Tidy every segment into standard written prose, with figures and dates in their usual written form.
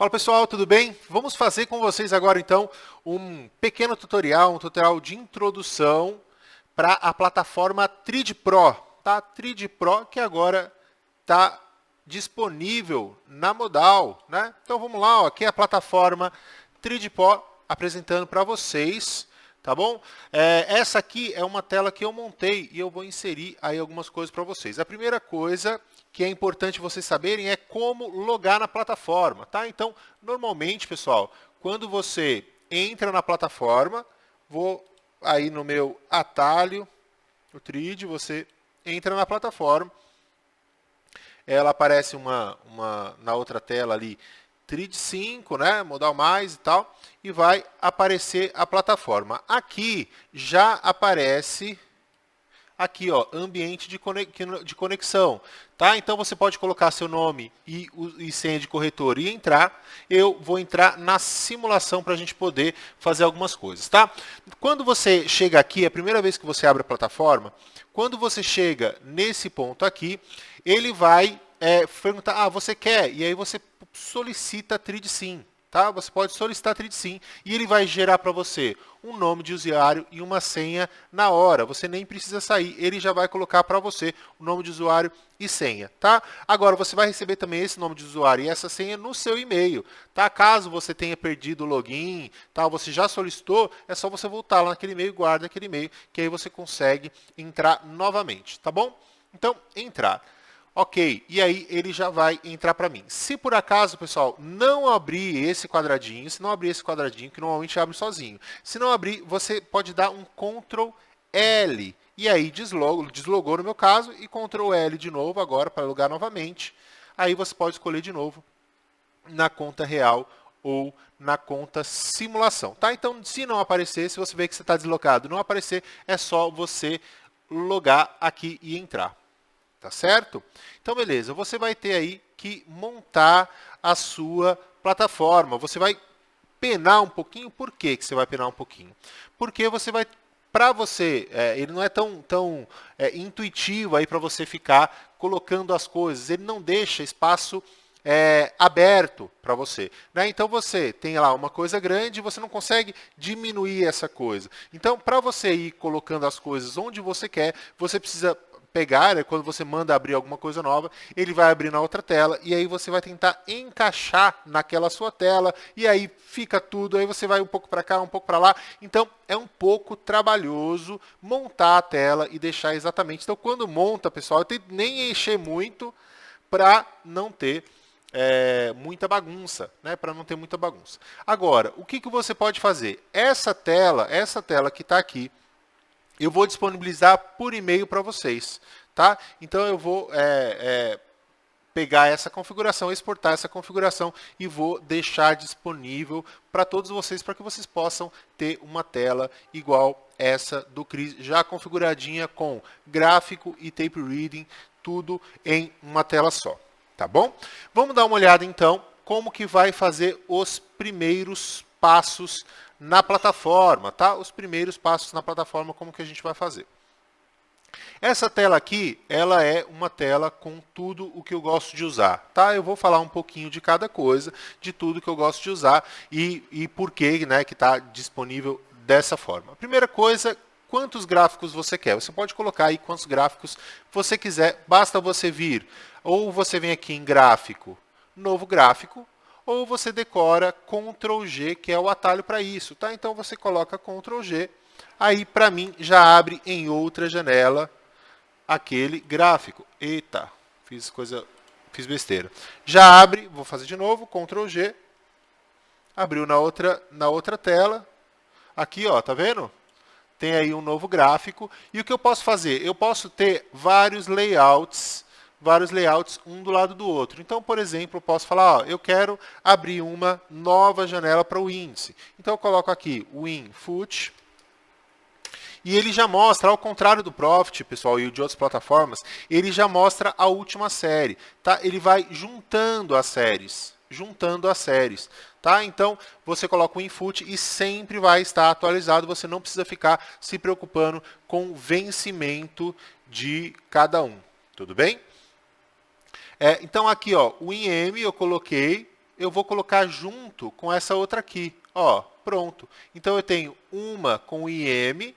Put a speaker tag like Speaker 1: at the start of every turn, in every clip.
Speaker 1: Fala pessoal, tudo bem? Vamos fazer com vocês agora então um pequeno tutorial, um tutorial de introdução para a plataforma Trid Pro, tá? Trid Pro que agora está disponível na Modal, né? Então vamos lá, ó, aqui é a plataforma Trid Pro apresentando para vocês, tá bom? Essa aqui é uma tela que eu montei e eu vou inserir aí algumas coisas para vocês. A primeira coisa que é importante vocês saberem é como logar na plataforma, tá? Então, normalmente, pessoal, quando você entra na plataforma, vou aí no meu atalho, o Trid, você entra na plataforma, ela aparece na outra tela ali, Trid 5, né, modal mais e tal, e vai aparecer a plataforma. Aqui já aparece aqui, ó, ambiente de conexão, tá? Então você pode colocar seu nome e senha de corretor e entrar. Eu vou entrar na simulação para a gente poder fazer algumas coisas, tá? Quando você chega aqui, é a primeira vez que você abre a plataforma, quando você chega nesse ponto aqui, ele vai perguntar, você quer? E aí você solicita Trid Sim. Tá? Você pode solicitar Trid Sim e ele vai gerar para você um nome de usuário e uma senha na hora. Você nem precisa sair, ele já vai colocar para você o nome de usuário e senha, tá? Agora você vai receber também esse nome de usuário e essa senha no seu e-mail, tá? Caso você tenha perdido o login, tá? Você já solicitou, é só você voltar lá naquele e-mail, guarda aquele e-mail, que aí você consegue entrar novamente, tá bom? Então, entrar. Ok, e aí ele já vai entrar para mim. Se por acaso, pessoal, não abrir esse quadradinho, se não abrir esse quadradinho, que normalmente abre sozinho, se não abrir, você pode dar um Ctrl L, e aí deslogou no meu caso, e Ctrl L de novo agora para logar novamente. Aí você pode escolher de novo na conta real ou na conta simulação, tá? Então, se não aparecer, se você vê que você está deslocado e não aparecer, é só você logar aqui e entrar. Tá certo? Então, beleza. Você vai ter aí que montar a sua plataforma. Você vai penar um pouquinho. Por que você vai penar um pouquinho? Porque você vai, para você, ele não é tão intuitivo aí para você ficar colocando as coisas. Ele não deixa espaço aberto para você, né? Então você tem lá uma coisa grande e você não consegue diminuir essa coisa. Então, para você ir colocando as coisas onde você quer, você precisa pegar, quando você manda abrir alguma coisa nova, ele vai abrir na outra tela e aí você vai tentar encaixar naquela sua tela e aí fica tudo, aí você vai um pouco para cá, um pouco para lá. Então, é um pouco trabalhoso montar a tela e deixar exatamente. Então, quando monta, pessoal, eu tenho nem encher muito para não ter muita bagunça, né? Para não ter muita bagunça. Agora, o que você pode fazer? Essa tela que está aqui, eu vou disponibilizar por e-mail para vocês, tá? Então eu vou pegar essa configuração, exportar essa configuração e vou deixar disponível para todos vocês, para que vocês possam ter uma tela igual essa do Cris, já configuradinha com gráfico e tape reading, tudo em uma tela só, tá bom? Vamos dar uma olhada então como que vai fazer os primeiros passos na plataforma, tá? Os primeiros passos na plataforma, como que a gente vai fazer. Essa tela aqui, ela é uma tela com tudo o que eu gosto de usar, tá? Eu vou falar um pouquinho de cada coisa, de tudo que eu gosto de usar e por que, né, que está disponível dessa forma. A primeira coisa, quantos gráficos você quer? Você pode colocar aí quantos gráficos você quiser, basta você vir, ou você vem aqui em gráfico, novo gráfico, ou você decora Ctrl G, que é o atalho para isso, tá? Então você coloca Ctrl G, aí para mim já abre em outra janela aquele gráfico. Eita, fiz besteira. Já abre, vou fazer de novo, Ctrl G, abriu na outra tela. Aqui, ó, tá vendo? Tem aí um novo gráfico. E o que eu posso fazer? Eu posso ter vários layouts um do lado do outro. Então, por exemplo, eu posso falar, ó, eu quero abrir uma nova janela para o índice. Então, eu coloco aqui o input. E ele já mostra, ao contrário do Profit, pessoal, e de outras plataformas, ele já mostra a última série, tá? Ele vai juntando as séries, tá? Então, você coloca o input e sempre vai estar atualizado, você não precisa ficar se preocupando com o vencimento de cada um, tudo bem? Então, aqui, ó, o IM eu coloquei, eu vou colocar junto com essa outra aqui. Ó, pronto. Então, eu tenho uma com IM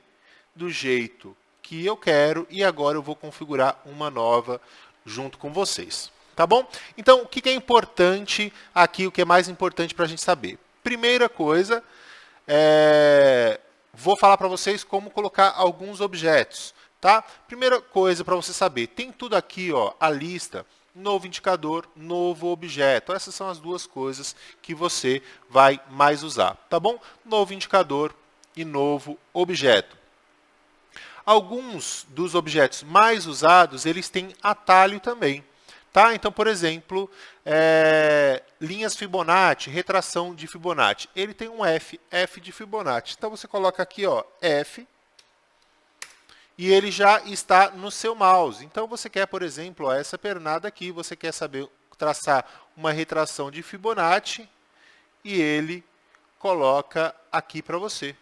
Speaker 1: do jeito que eu quero e agora eu vou configurar uma nova junto com vocês. Tá bom? Então, o que é importante aqui, o que é mais importante para a gente saber? Primeira coisa, vou falar para vocês como colocar alguns objetos. Tá? Primeira coisa para você saber, tem tudo aqui, ó, a lista, novo indicador, novo objeto. Essas são as duas coisas que você vai mais usar. Tá bom? Novo indicador e novo objeto. Alguns dos objetos mais usados, eles têm atalho também. Tá? Então, por exemplo, linhas Fibonacci, retração de Fibonacci. Ele tem um F de Fibonacci. Então, você coloca aqui, ó, F, e ele já está no seu mouse. Então, você quer, por exemplo, ó, essa pernada aqui, você quer saber traçar uma retração de Fibonacci, e ele coloca aqui para você.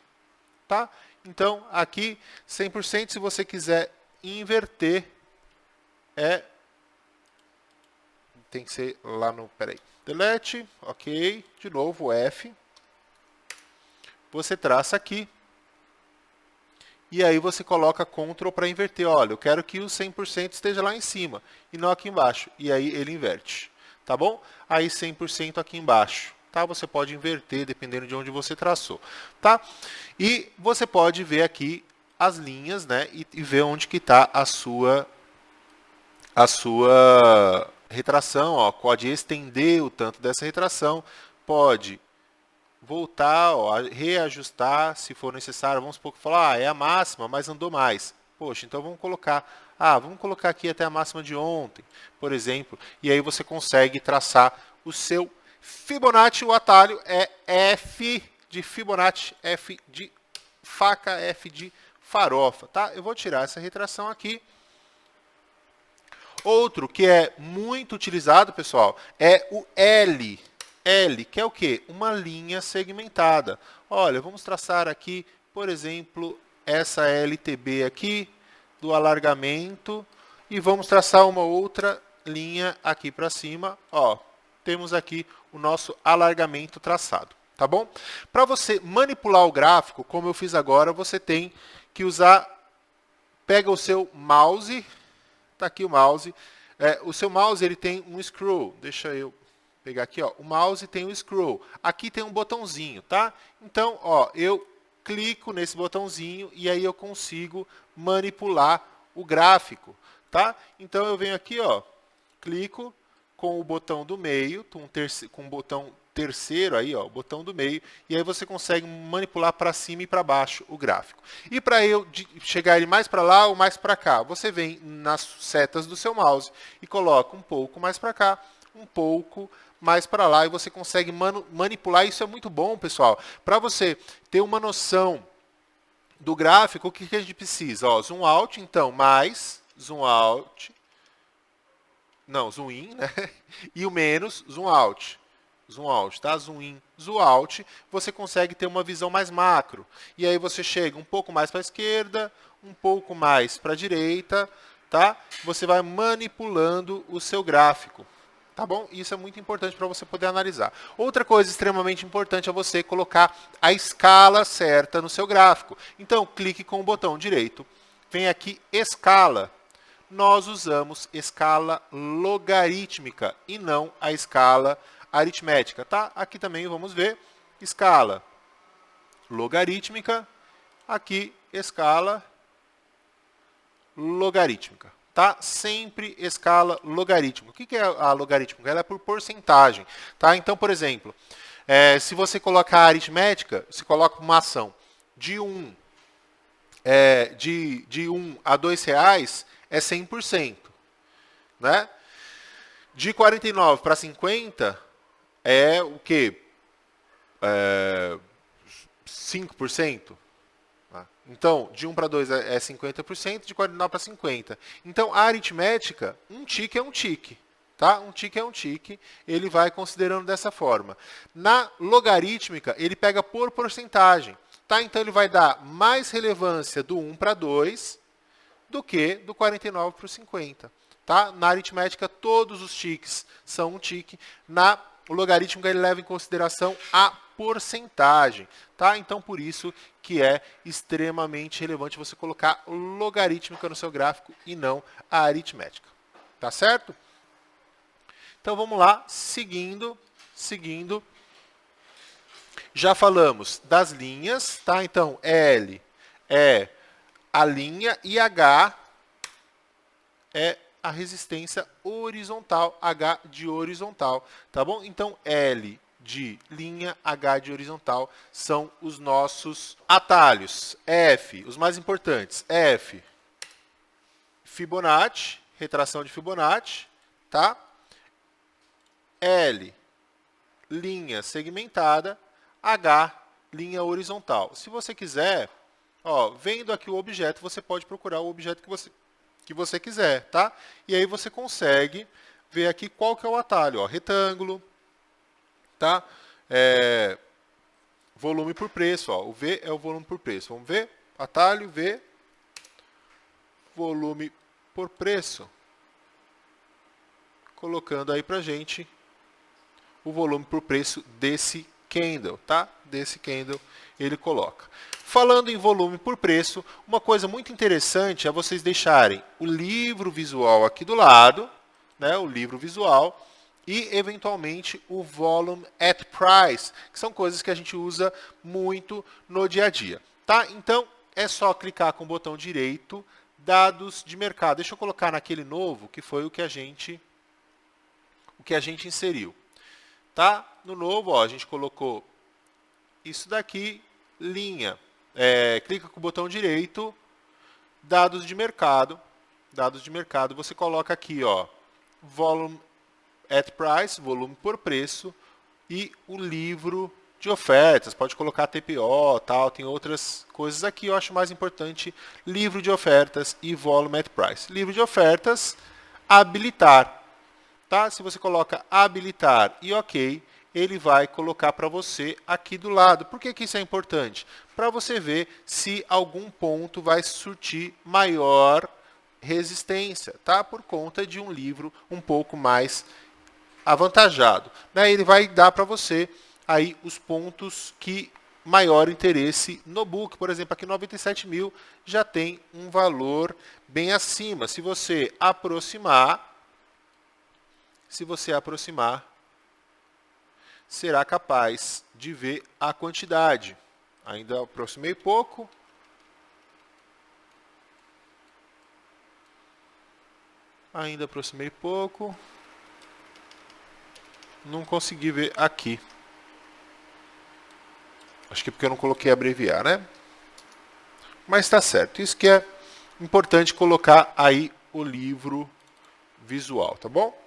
Speaker 1: Tá? Então, aqui, 100%, se você quiser inverter, tem que ser lá no... Peraí. Delete. Ok. De novo, F. Você traça aqui. E aí você coloca Ctrl para inverter. Olha, eu quero que o 100% esteja lá em cima e não aqui embaixo. E aí ele inverte. Tá bom? Aí 100% aqui embaixo. Tá? Você pode inverter dependendo de onde você traçou. Tá? E você pode ver aqui as linhas, né? E ver onde que está a sua retração, ó, pode estender o tanto dessa retração, pode voltar, ó, reajustar se for necessário. Vamos supor que falar, é a máxima, mas andou mais. Poxa, então vamos colocar aqui até a máxima de ontem, por exemplo, e aí você consegue traçar o seu Fibonacci. O atalho é F de Fibonacci, F de faca, F de farofa, tá? Eu vou tirar essa retração aqui. Outro que é muito utilizado, pessoal, é o L. L, que é o quê? Uma linha segmentada. Olha, vamos traçar aqui, por exemplo, essa LTB aqui, do alargamento, e vamos traçar uma outra linha aqui para cima. Ó, temos aqui o nosso alargamento traçado, tá bom? Para você manipular o gráfico, como eu fiz agora, você tem que usar, pega o seu mouse. Está aqui o mouse. O seu mouse ele tem um scroll. Deixa eu pegar aqui. Ó. O mouse tem um scroll. Aqui tem um botãozinho. Tá? Então, ó, eu clico nesse botãozinho e aí eu consigo manipular o gráfico. Tá? Então, eu venho aqui, ó, clico com o botão do meio, com o botão terceiro aí, ó, o botão do meio, e aí você consegue manipular para cima e para baixo o gráfico. E para eu chegar ele mais para lá ou mais para cá, você vem nas setas do seu mouse e coloca um pouco mais para cá, um pouco mais para lá, e você consegue manipular. Isso é muito bom, pessoal. Para você ter uma noção do gráfico, o que a gente precisa? Ó, zoom out, então, mais zoom out, não, zoom in, né? E o menos zoom out. Zoom out, tá? Zoom in, zoom out, você consegue ter uma visão mais macro. E aí você chega um pouco mais para a esquerda, um pouco mais para a direita, tá? Você vai manipulando o seu gráfico, tá bom? Isso é muito importante para você poder analisar. Outra coisa extremamente importante é você colocar a escala certa no seu gráfico. Então, clique com o botão direito, vem aqui escala. Nós usamos escala logarítmica e não a escala aritmética, tá? Aqui também vamos ver escala logarítmica, aqui escala logarítmica, tá? Sempre escala logarítmica. O que é a logarítmica? Ela é por porcentagem, tá? Então, por exemplo, se você colocar a aritmética, você coloca uma ação de 1 a R$2 é 100%, né? De 49 para 50 é o quê? 5%. Então, de 1 para 2 é 50%, de 49 para 50. Então, a aritmética, um tique é um tique. Tá? Um tique é um tique, ele vai considerando dessa forma. Na logarítmica, ele pega por porcentagem. Tá? Então, ele vai dar mais relevância do 1 para 2 do que do 49 para o 50. Tá? Na aritmética, todos os tiques são um tique. Na O logarítmico ele leva em consideração a porcentagem, tá? Então, por isso que é extremamente relevante você colocar logarítmica no seu gráfico e não a aritmética, tá certo? Então, vamos lá, seguindo. Já falamos das linhas, tá? Então, L é a linha e H é a resistência horizontal, H de horizontal, tá bom? Então, L de linha, H de horizontal são os nossos atalhos. F, os mais importantes, F, Fibonacci, retração de Fibonacci, tá? L, linha segmentada, H, linha horizontal. Se você quiser, ó, vendo aqui o objeto, você pode procurar o objeto que você quiser, tá? E aí você consegue ver aqui qual que é o atalho, ó, retângulo, tá? Volume por preço, ó, o V é o volume por preço. Vamos ver? Atalho, V, volume por preço. Colocando aí pra gente o volume por preço desse candle, tá? Desse candle ele coloca. Falando em volume por preço, uma coisa muito interessante é vocês deixarem o livro visual aqui do lado, né? O livro visual e eventualmente o volume at price, que são coisas que a gente usa muito no dia a dia, tá? Então é só clicar com o botão direito, dados de mercado. Deixa eu colocar naquele novo que foi o que a gente inseriu. Tá? No novo, ó, a gente colocou isso daqui, linha. Clica com o botão direito, dados de mercado. Dados de mercado, você coloca aqui, ó, volume at price, volume por preço, e o livro de ofertas. Pode colocar TPO, tal, tem outras coisas aqui. Eu acho mais importante livro de ofertas e volume at price. Livro de ofertas, habilitar. Tá? Se você coloca habilitar e OK, ele vai colocar para você aqui do lado. Por que isso é importante? Para você ver se algum ponto vai surtir maior resistência, tá? Por conta de um livro um pouco mais avantajado. Né? Ele vai dar para você aí os pontos que maior interesse no book. Por exemplo, aqui 97 mil já tem um valor bem acima. Se você aproximar, será capaz de ver a quantidade. Ainda aproximei pouco. Não consegui ver aqui. Acho que porque eu não coloquei abreviar, né? Mas está certo. Isso que é importante colocar aí o livro visual, tá bom?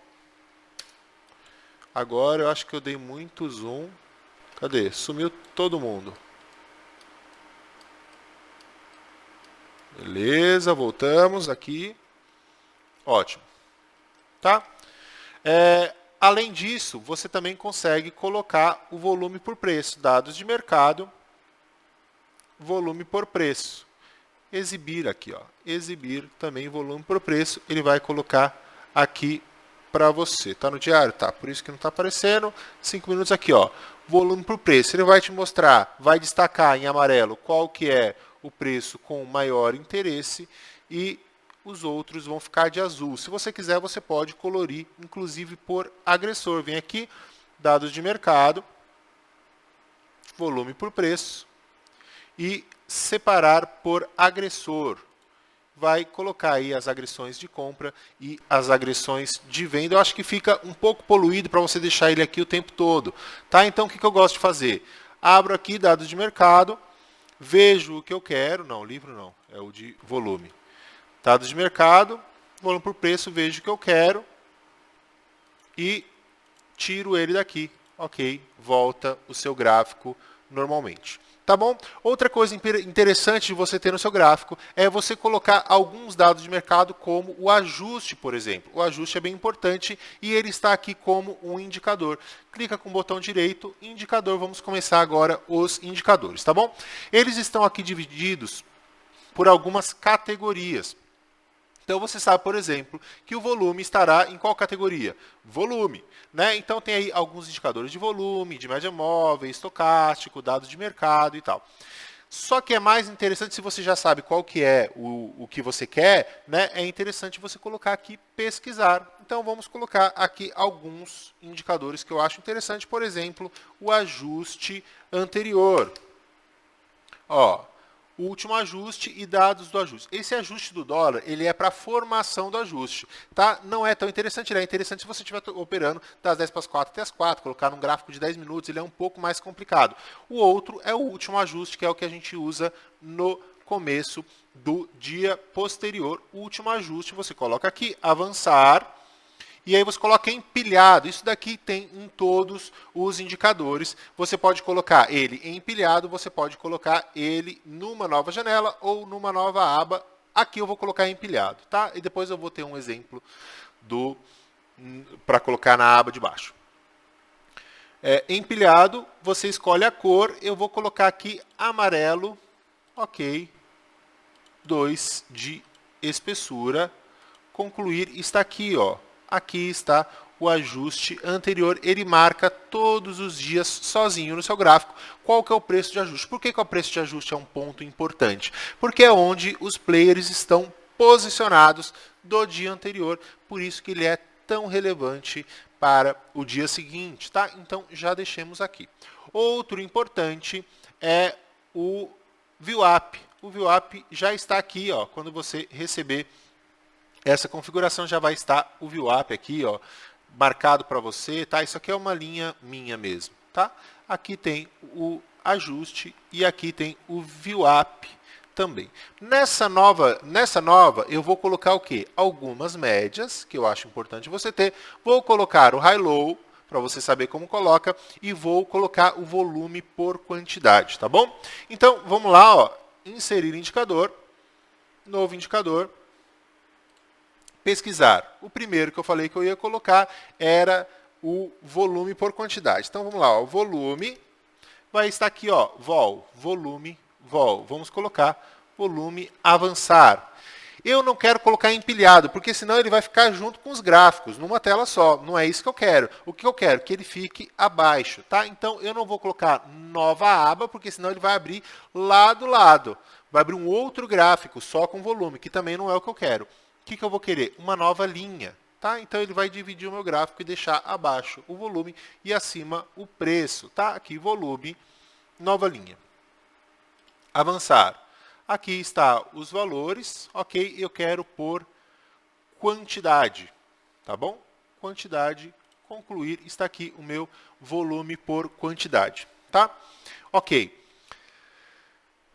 Speaker 1: Agora eu acho que eu dei muito zoom. Cadê? Sumiu todo mundo. Beleza, voltamos aqui. Ótimo. Tá? Além disso, você também consegue colocar o volume por preço. Dados de mercado, volume por preço. Exibir aqui, ó. Exibir também volume por preço. Ele vai colocar aqui para você. Tá no diário? Tá. Por isso que não está aparecendo. 5 minutos aqui, ó. Volume por preço. Ele vai te mostrar, vai destacar em amarelo qual que é o preço com maior interesse e os outros vão ficar de azul. Se você quiser, você pode colorir, inclusive por agressor. Vem aqui, dados de mercado, volume por preço e separar por agressor. Vai colocar aí as agressões de compra e as agressões de venda. Eu acho que fica um pouco poluído para você deixar ele aqui o tempo todo. Tá? Então, o que eu gosto de fazer? Abro aqui dados de mercado, vejo o que eu quero. Não, livro não, é o de volume. Dados de mercado, volume por preço, vejo o que eu quero e tiro ele daqui. Ok, volta o seu gráfico normalmente. Tá bom? Outra coisa interessante de você ter no seu gráfico é você colocar alguns dados de mercado como o ajuste, por exemplo. O ajuste é bem importante e ele está aqui como um indicador. Clica com o botão direito, indicador. Vamos começar agora os indicadores, tá bom? Eles estão aqui divididos por algumas categorias. Então, você sabe, por exemplo, que o volume estará em qual categoria? Volume. Né? Então, tem aí alguns indicadores de volume, de média móvel, estocástico, dados de mercado e tal. Só que é mais interessante, se você já sabe qual que é o que você quer, né? É interessante você colocar aqui pesquisar. Então, vamos colocar aqui alguns indicadores que eu acho interessante. Por exemplo, o ajuste anterior. Ó, o último ajuste e dados do ajuste. Esse ajuste do dólar, ele é para a formação do ajuste, tá? Não é tão interessante, ele é interessante se você estiver operando das 10 para as 4 até as 4, colocar num gráfico de 10 minutos, ele é um pouco mais complicado. O outro é o último ajuste, que é o que a gente usa no começo do dia posterior. O último ajuste, você coloca aqui, avançar, e aí você coloca empilhado. Isso daqui tem em todos os indicadores. Você pode colocar ele empilhado, você pode colocar ele numa nova janela ou numa nova aba. Aqui eu vou colocar empilhado, tá? E depois eu vou ter um exemplo para colocar na aba de baixo. Empilhado, você escolhe a cor. Eu vou colocar aqui amarelo, ok, 2 de espessura. Concluir está aqui, ó. Aqui está o ajuste anterior. Ele marca todos os dias sozinho no seu gráfico qual que é o preço de ajuste. Por que o preço de ajuste é um ponto importante? Porque é onde os players estão posicionados do dia anterior. Por isso que ele é tão relevante para o dia seguinte, tá? Então, já deixemos aqui. Outro importante é o VWAP. O VWAP já está aqui, ó, quando você receber essa configuração já vai estar o VWAP aqui, ó, marcado para você, tá? Isso aqui é uma linha minha mesmo, tá? Aqui tem o ajuste e aqui tem o VWAP também. Nessa nova eu vou colocar o quê? Algumas médias, que eu acho importante você ter. Vou colocar o high-low, para você saber como coloca, e vou colocar o volume por quantidade, tá bom? Então, vamos lá, ó, inserir indicador, novo indicador, pesquisar. O primeiro que eu falei que eu ia colocar era o volume por quantidade. Então, vamos lá, ó, o volume vai estar aqui, ó, vol, volume, vol. Vamos colocar volume avançar. Eu não quero colocar empilhado, porque senão ele vai ficar junto com os gráficos, numa tela só. Não é isso que eu quero. O que eu quero? Que ele fique abaixo, tá? Então, eu não vou colocar nova aba, porque senão ele vai abrir lá do lado. Vai abrir um outro gráfico, só com volume, que também não é o que eu quero. O que eu vou querer? Uma nova linha. Tá? Então, ele vai dividir o meu gráfico e deixar abaixo o volume e acima o preço. Tá? Aqui, volume, nova linha. Avançar. Aqui está os valores. Ok, eu quero por quantidade. Tá bom? Quantidade, concluir. Está aqui o meu volume por quantidade. Tá? Ok.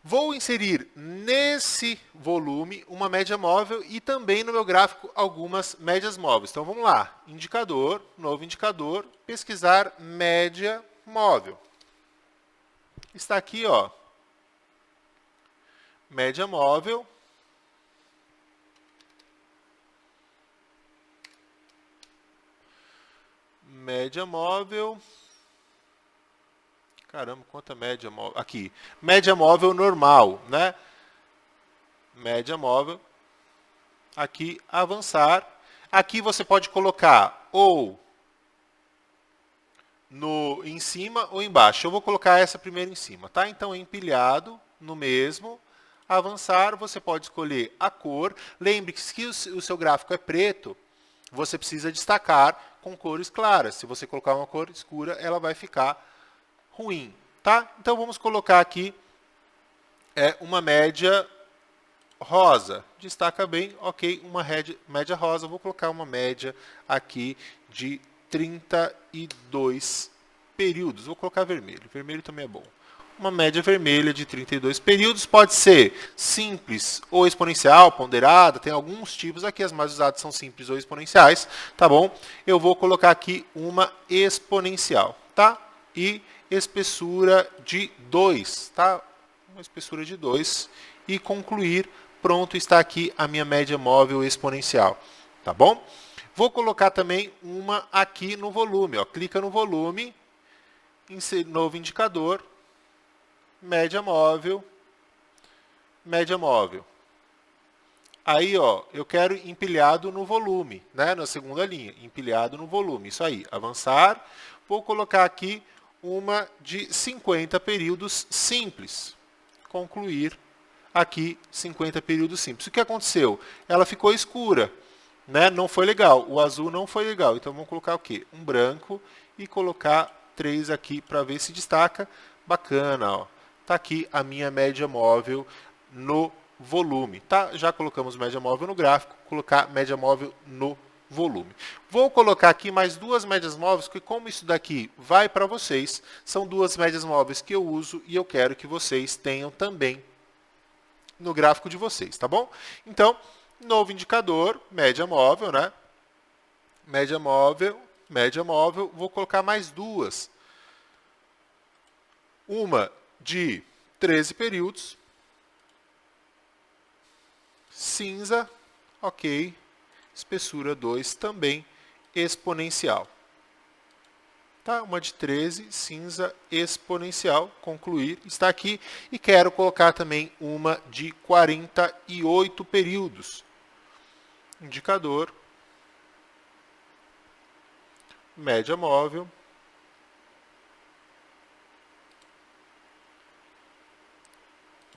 Speaker 1: Vou inserir nesse volume uma média móvel e também no meu gráfico algumas médias móveis. Então, vamos lá. Indicador, novo indicador, pesquisar média móvel. Está aqui, ó. Média móvel. Média móvel. Caramba, quanta média móvel. Aqui, média móvel normal, né? Média móvel. Aqui, avançar. Aqui você pode colocar ou em cima ou embaixo. Eu vou colocar essa primeiro em cima, tá? Então, empilhado no mesmo. Avançar, você pode escolher a cor. Lembre-se que o seu gráfico é preto, você precisa destacar com cores claras. Se você colocar uma cor escura, ela vai ficar ruim, tá? Então, vamos colocar aqui uma média rosa. Destaca bem, ok, uma média rosa. Vou colocar uma média aqui de 32 períodos. Vou colocar vermelho. Vermelho também é bom. Uma média vermelha de 32 períodos. Pode ser simples ou exponencial, ponderada. Tem alguns tipos aqui. As mais usadas são simples ou exponenciais. Tá bom? Eu vou colocar aqui uma exponencial, tá? E espessura de 2, tá? Uma espessura de 2 e concluir. Pronto, está aqui a minha média móvel exponencial, tá bom? Vou colocar também uma aqui no volume, ó. Clica no volume, novo indicador, média móvel, Aí, ó, eu quero empilhado no volume, né? Na segunda linha, empilhado no volume. Isso aí, avançar. Vou colocar aqui uma de 50 períodos simples. Concluir aqui 50 períodos simples. O que aconteceu? Ela ficou escura, né? Não foi legal. O azul não foi legal. Então, vamos colocar o quê? Um branco e colocar 3 aqui para ver se destaca. Bacana, ó. Tá aqui a minha média móvel no volume, tá? Já colocamos média móvel no gráfico, colocar média móvel no volume. Vou colocar aqui mais 2 médias móveis, porque como isso daqui vai para vocês, são 2 médias móveis que eu uso e eu quero que vocês tenham também no gráfico de vocês, tá bom? Então, novo indicador, média móvel, né? Média móvel, vou colocar mais 2. Uma de 13 períodos, cinza, ok, espessura 2 também exponencial. Tá? Uma de 13, cinza exponencial, concluir, está aqui. E quero colocar também uma de 48 períodos. Indicador, média móvel,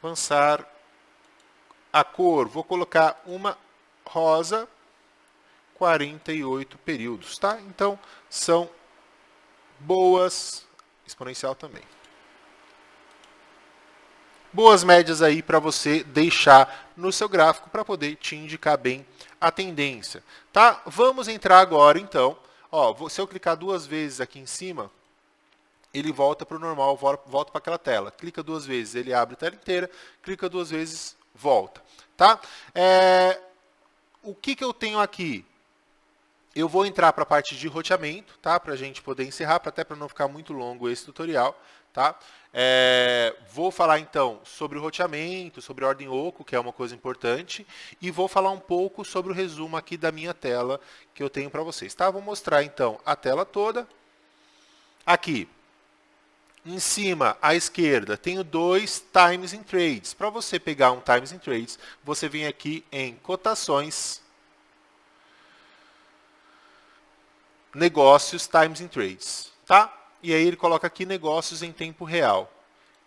Speaker 1: avançar. A cor, vou colocar uma rosa, 48 períodos, tá? Então, são boas, exponencial também. Boas médias aí para você deixar no seu gráfico para poder te indicar bem a tendência, tá? Vamos entrar agora, então. Ó, se eu clicar 2 vezes aqui em cima, ele volta para o normal, volta para aquela tela. Clica 2 vezes, ele abre a tela inteira. Clica 2 vezes, volta. Tá? O que eu tenho aqui? Eu vou entrar para a parte de roteamento, tá? Para a gente poder encerrar, até para não ficar muito longo esse tutorial. Tá? Vou falar então sobre o roteamento, sobre ordem oco, que é uma coisa importante, e vou falar um pouco sobre o resumo aqui da minha tela que eu tenho para vocês. Tá? Vou mostrar então a tela toda. Aqui. Em cima, à esquerda, tenho 2 Times in Trades. Para você pegar um Times in Trades, você vem aqui em cotações, negócios, Times in Trades. Tá? E aí ele coloca aqui negócios em tempo real.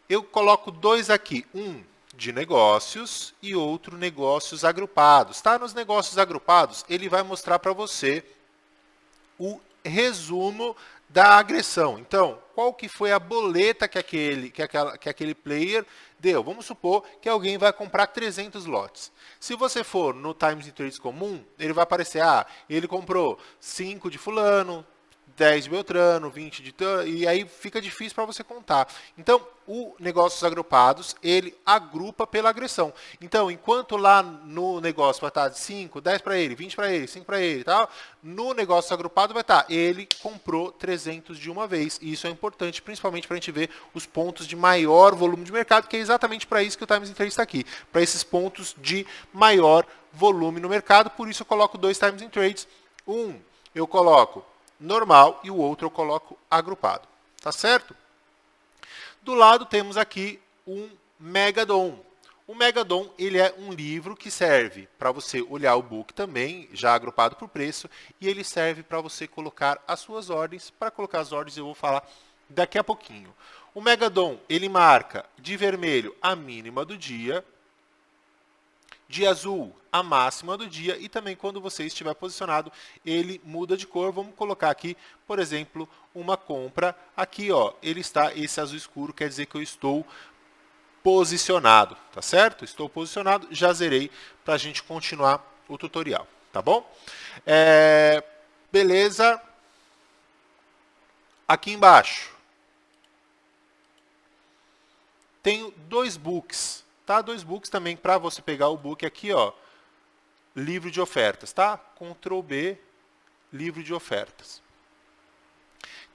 Speaker 1: Eu coloco 2 aqui, um de negócios e outro negócios agrupados. Tá? Nos negócios agrupados, ele vai mostrar para você o resumo da agressão. Então, qual que foi a boleta que aquele player deu? Vamos supor que alguém vai comprar 300 lotes. Se você for no Times in Trades comum, ele vai aparecer, ele comprou 5 de fulano, 10 de Beltrano, 20 de... E aí fica difícil para você contar. Então, o negócios agrupados, ele agrupa pela agressão. Então, enquanto lá no negócio vai estar 5, 10 para ele, 20 para ele, 5 para ele e tal, no negócio agrupado vai estar, ele comprou 300 de uma vez. E isso é importante, principalmente para a gente ver os pontos de maior volume de mercado, que é exatamente para isso que o Times in Trades está aqui. Para esses pontos de maior volume no mercado. Por isso eu coloco 2 Times in Trades. Um, eu coloco normal e o outro eu coloco agrupado, tá certo? Do lado temos aqui um Megadon. O Megadon, ele é um livro que serve para você olhar o book também, já agrupado por preço, e ele serve para você colocar as suas ordens. Para colocar as ordens eu vou falar daqui a pouquinho. O Megadon, ele marca de vermelho a mínima do dia, de azul a máxima do dia, e também quando você estiver posicionado, ele muda de cor. Vamos colocar aqui, por exemplo, uma compra. Aqui, ó, ele está, esse azul escuro quer dizer que eu estou posicionado, tá certo? Estou posicionado, já zerei para a gente continuar o tutorial, tá bom? Beleza. Aqui embaixo, tenho 2 books. Tá? 2 books também para você pegar o book aqui, ó, livro de ofertas, tá? Ctrl B, livro de ofertas.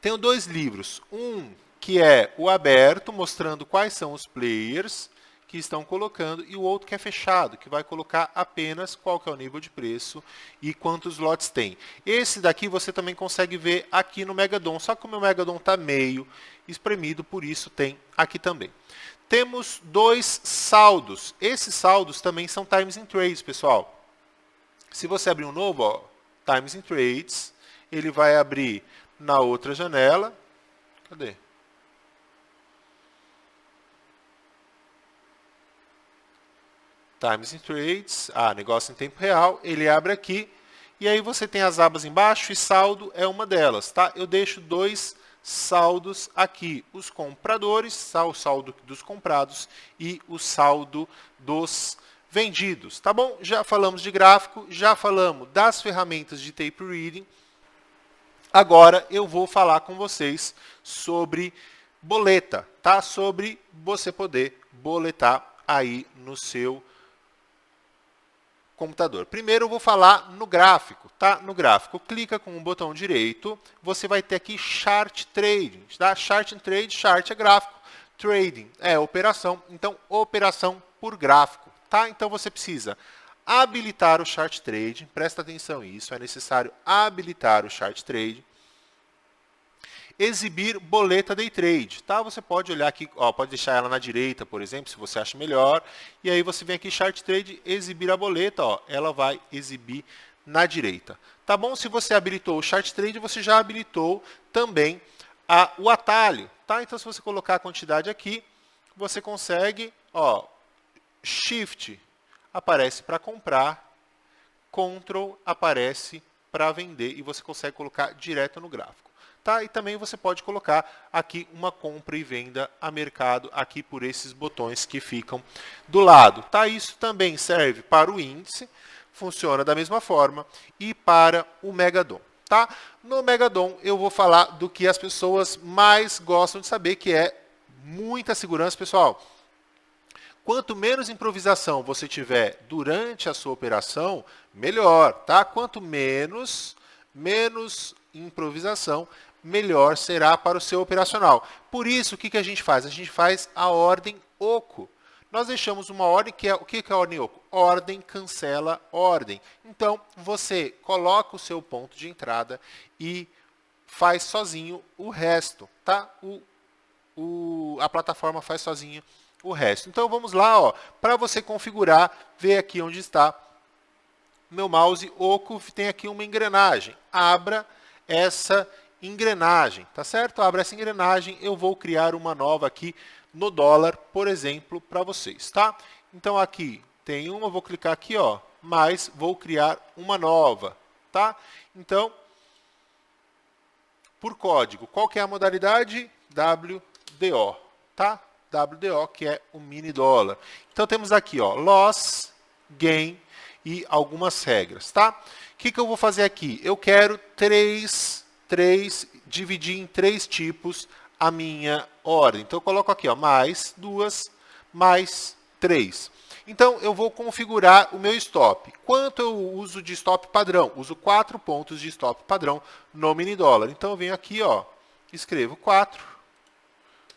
Speaker 1: Tenho 2 livros, um que é o aberto, mostrando quais são os players que estão colocando, e o outro que é fechado, que vai colocar apenas qual que é o nível de preço e quantos lotes tem. Esse daqui você também consegue ver aqui no Megadon, só que o meu Megadon está meio espremido, por isso tem aqui também. Temos 2 saldos. Esses saldos também são Times in Trades, pessoal. Se você abrir um novo, ó, Times in Trades, ele vai abrir na outra janela. Cadê? Times in Trades, negócio em tempo real, ele abre aqui, e aí você tem as abas embaixo e saldo é uma delas, tá? Eu deixo 2 saldos aqui, os compradores, o saldo dos comprados e o saldo dos vendidos, tá bom? Já falamos de gráfico, já falamos das ferramentas de tape reading. Agora eu vou falar com vocês sobre boleta, tá? Sobre você poder boletar aí no seu computador. Primeiro eu vou falar no gráfico, tá? No gráfico, clica com o botão direito, você vai ter aqui Chart Trading, tá? Chart and Trade, Chart é gráfico, Trading é operação, então operação por gráfico, tá? Então você precisa habilitar o Chart Trading, presta atenção nisso, é necessário habilitar o Chart Trading. Exibir boleta day trade, tá? Você pode olhar aqui, ó, pode deixar ela na direita, por exemplo, se você acha melhor. E aí você vem aqui chart trade, exibir a boleta, ó, ela vai exibir na direita. Tá bom? Se você habilitou o chart trade, você já habilitou também o atalho, tá? Então se você colocar a quantidade aqui, você consegue, ó, Shift aparece para comprar, Ctrl aparece para vender e você consegue colocar direto no gráfico. Tá? E também você pode colocar aqui uma compra e venda a mercado aqui por esses botões que ficam do lado. Tá? Isso também serve para o índice, funciona da mesma forma, e para o Megadon. Tá? No Megadon eu vou falar do que as pessoas mais gostam de saber, que é muita segurança, pessoal. Quanto menos improvisação você tiver durante a sua operação, melhor. Tá? Quanto menos improvisação, melhor será para o seu operacional. Por isso, o que a gente faz? A gente faz a ordem oco. Nós deixamos uma ordem que é... O que é a ordem oco? Ordem cancela ordem. Então, você coloca o seu ponto de entrada e faz sozinho o resto. Tá? A plataforma faz sozinho o resto. Então, vamos lá. Para você configurar, ver aqui onde está meu mouse oco, tem aqui uma engrenagem. Abra essa engrenagem, tá certo? Abra essa engrenagem, eu vou criar uma nova aqui no dólar, por exemplo, para vocês, tá? Então aqui tem uma, vou clicar aqui, ó, mas vou criar uma nova, tá? Então, por código, qual que é a modalidade? WDO, tá? WDO, que é o mini dólar. Então temos aqui, ó, loss, gain e algumas regras, tá? O que eu vou fazer aqui? Eu quero dividir em 3 tipos a minha ordem. Então eu coloco aqui, ó, mais 2, mais 3. Então eu vou configurar o meu stop. Quanto eu uso de stop padrão? Uso 4 pontos de stop padrão no mini dólar. Então eu venho aqui, ó, escrevo 4,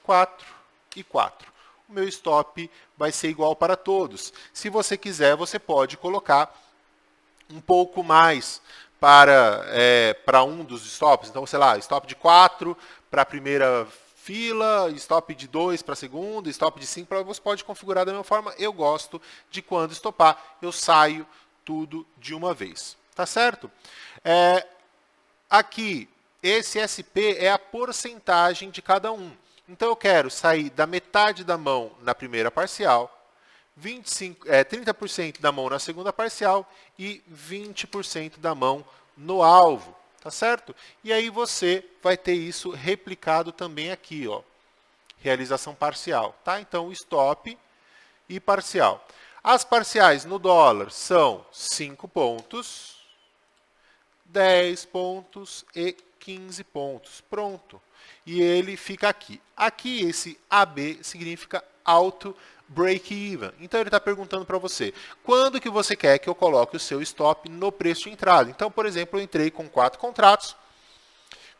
Speaker 1: 4 e 4. O meu stop vai ser igual para todos. Se você quiser, você pode colocar um pouco mais para um dos stops. Então, sei lá, stop de 4 para a primeira fila, stop de 2 para a segunda, stop de 5, você pode configurar da mesma forma. Eu gosto de quando estopar, eu saio tudo de uma vez. Tá certo? Aqui, esse SP é a porcentagem de cada um. Então, eu quero sair da metade da mão na primeira parcial, 30% da mão na segunda parcial e 20% da mão no alvo, tá certo? E aí você vai ter isso replicado também aqui, ó, realização parcial, tá? Então, stop e parcial. As parciais no dólar são 5 pontos, 10 pontos e 15 pontos. Pronto. E ele fica aqui. Aqui, esse AB significa auto break-even. Então, ele está perguntando para você, quando que você quer que eu coloque o seu stop no preço de entrada? Então, por exemplo, eu entrei com 4 contratos.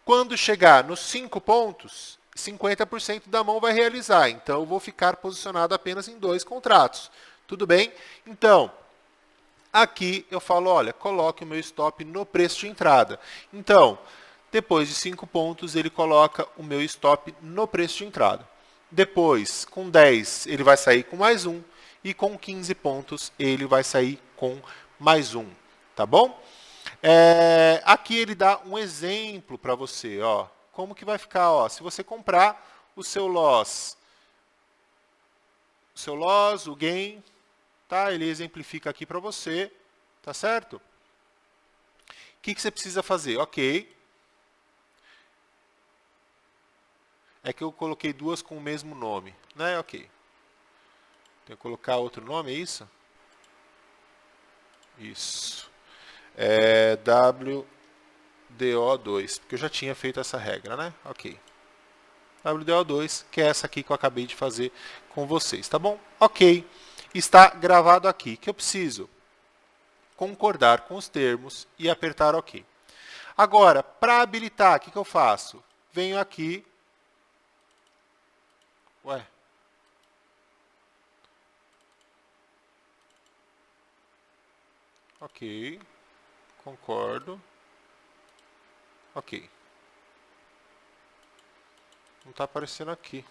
Speaker 1: Quando chegar nos 5 pontos, 50% da mão vai realizar. Então, eu vou ficar posicionado apenas em 2 contratos. Tudo bem? Então, aqui eu falo, olha, coloque o meu stop no preço de entrada. Então, depois de 5 pontos, ele coloca o meu stop no preço de entrada. Depois, com 10, ele vai sair com mais 1. E com 15 pontos, ele vai sair com mais 1. tá bom? Aqui ele dá um exemplo para você, ó, como que vai ficar, ó, se você comprar o seu loss, o gain, tá? Ele exemplifica aqui para você, tá certo? O que você precisa fazer? Ok. É que eu coloquei duas com o mesmo nome, né? Ok. Tem que colocar outro nome, é isso? Isso. WDO2, porque eu já tinha feito essa regra, né? Ok. WDO2, que é essa aqui que eu acabei de fazer com vocês, tá bom? Ok. Está gravado aqui, que eu preciso concordar com os termos e apertar OK. Agora, para habilitar, o que eu faço? Venho aqui. Ué. Ok. Concordo. Ok. Não está aparecendo aqui.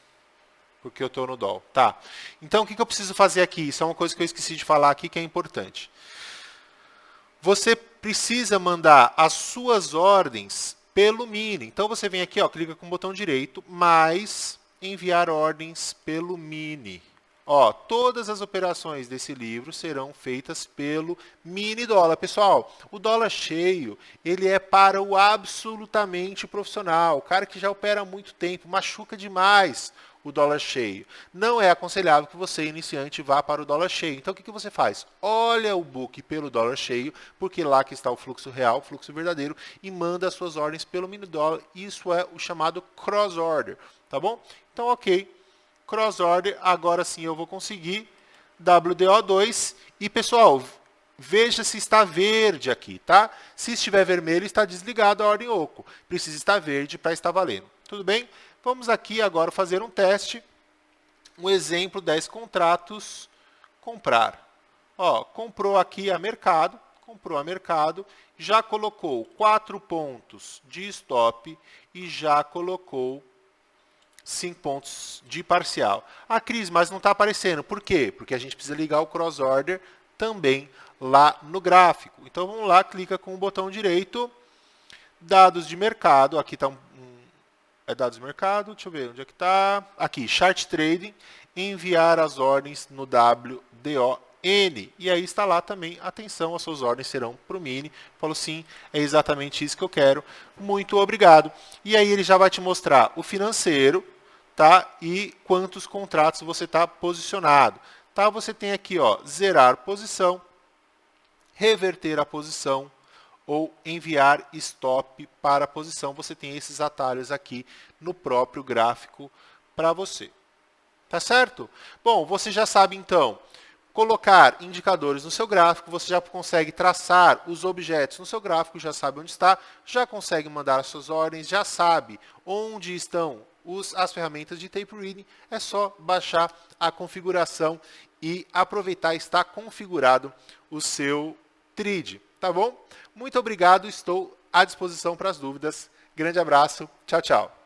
Speaker 1: Porque eu estou no DOL. Tá. Então, o que eu preciso fazer aqui? Isso é uma coisa que eu esqueci de falar aqui que é importante. Você precisa mandar as suas ordens pelo Mini. Então, você vem aqui, ó, clica com o botão direito, mais enviar ordens pelo Mini. Ó, todas as operações desse livro serão feitas pelo mini dólar. Pessoal, o dólar cheio, ele é para o absolutamente profissional. O cara que já opera há muito tempo, machuca demais o dólar cheio. Não é aconselhável que você, iniciante, vá para o dólar cheio. Então, o que você faz? Olha o book pelo dólar cheio, porque lá que está o fluxo real, o fluxo verdadeiro, e manda as suas ordens pelo mini dólar. Isso é o chamado cross order, tá bom? Então, ok. Cross order, agora sim eu vou conseguir WDO2 e pessoal, veja se está verde aqui, tá? Se estiver vermelho, está desligado a ordem oco. Precisa estar verde para estar valendo. Tudo bem? Vamos aqui agora fazer um teste. Um exemplo, 10 contratos, comprar. Ó, comprou aqui a mercado, já colocou 4 pontos de stop e já colocou 5 pontos de parcial. Ah, Cris, mas não está aparecendo. Por quê? Porque a gente precisa ligar o cross order também lá no gráfico. Então vamos lá, clica com o botão direito, dados de mercado, aqui está dados de mercado, deixa eu ver onde é que está. Aqui, chart trading, enviar as ordens no WDON. E aí está lá também, atenção, as suas ordens serão para o mini. Falou sim, é exatamente isso que eu quero. Muito obrigado. E aí ele já vai te mostrar o financeiro, tá? E quantos contratos você está posicionado. Tá? Você tem aqui, ó, zerar posição, reverter a posição ou enviar stop para a posição. Você tem esses atalhos aqui no próprio gráfico para você. Tá certo? Bom, você já sabe então colocar indicadores no seu gráfico, você já consegue traçar os objetos no seu gráfico, já sabe onde está, já consegue mandar as suas ordens, já sabe onde estão as ferramentas de tape reading, é só baixar a configuração e aproveitar está configurado o seu TRID, tá bom? Muito obrigado, estou à disposição para as dúvidas. Grande abraço, tchau, tchau.